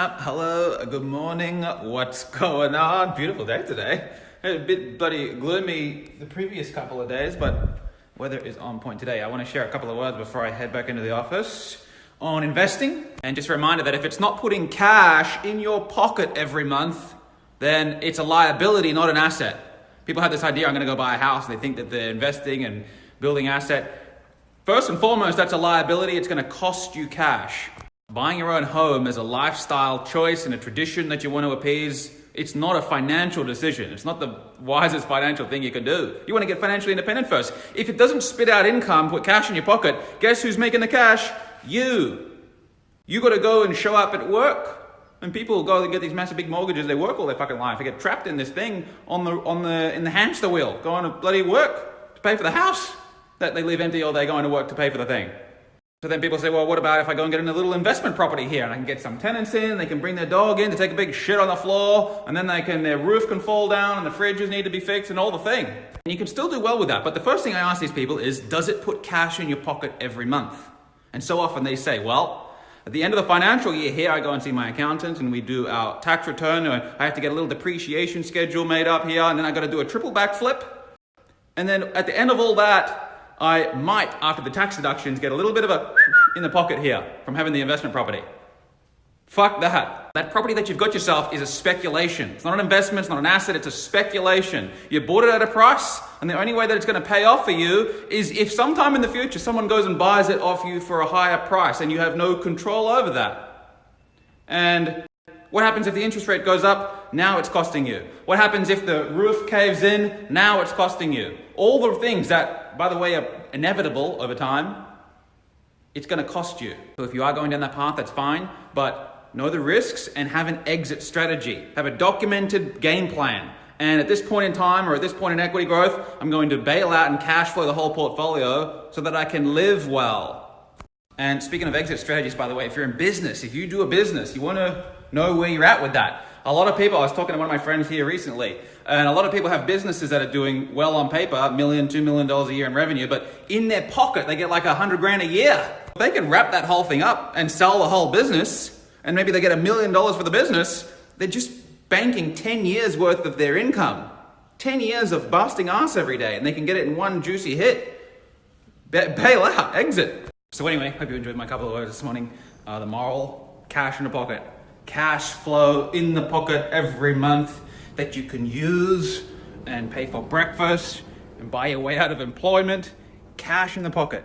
Hello, good morning. What's going on? Beautiful day today. A bit bloody gloomy the previous couple of days, but weather is on point today. I want to share a couple of words before I head back into the office on investing. And just a reminder that if it's not putting cash in your pocket every month, then it's a liability, not an asset. People have this idea, I'm going to go buy a house, and they think that they're investing and building asset. First and foremost, that's a liability. It's going to cost you cash. Buying your own home is a lifestyle choice and a tradition that you want to appease. It's not a financial decision. It's not the wisest financial thing you can do. You want to get financially independent first. If it doesn't spit out income, put cash in your pocket, guess who's making the cash? You. You got to go and show up at work. When people go and get these massive big mortgages, they work all their fucking life. They get trapped in this thing in the hamster wheel, going to bloody work to pay for the house that they leave empty all day, going to work to pay for the thing. So then people say, well, what about if I go and get in a little investment property here and I can get some tenants in, they can bring their dog in to take a big shit on the floor, and then their roof can fall down and the fridges need to be fixed and all the thing. And you can still do well with that. But the first thing I ask these people is, does it put cash in your pocket every month? And so often they say, well, at the end of the financial year here, I go and see my accountant and we do our tax return. I have to get a little depreciation schedule made up here, and then I got to do a triple backflip. And then at the end of all that, I might, after the tax deductions, get a little bit of a in the pocket here from having the investment property. Fuck that. That property that you've got yourself is a speculation. It's not an investment, it's not an asset, it's a speculation. You bought it at a price, and the only way that it's going to pay off for you is if sometime in the future someone goes and buys it off you for a higher price and you have no control over that. And what happens if the interest rate goes up? Now it's costing you. What happens if the roof caves in? Now it's costing you. All the things that, by the way, are inevitable over time, it's going to cost you. So if you are going down that path, that's fine, but know the risks and have an exit strategy. Have a documented game plan. And at this point in time, or at this point in equity growth, I'm going to bail out and cash flow the whole portfolio so that I can live well. And speaking of exit strategies, by the way, if you're in business, if you do a business, you want to know where you're at with that. A lot of people, I was talking to one of my friends here recently, and a lot of people have businesses that are doing well on paper, $1 million, $2 million a year in revenue, but in their pocket, they get like $100,000 a year. They can wrap that whole thing up and sell the whole business, and maybe they get $1 million for the business. They're just banking 10 years worth of their income, 10 years of busting ass every day, and they can get it in one juicy hit. Bail out, exit. So anyway, hope you enjoyed my couple of words this morning. The moral, cash in the pocket. Cash flow in the pocket every month that you can use and pay for breakfast and buy your way out of employment. Cash in the pocket.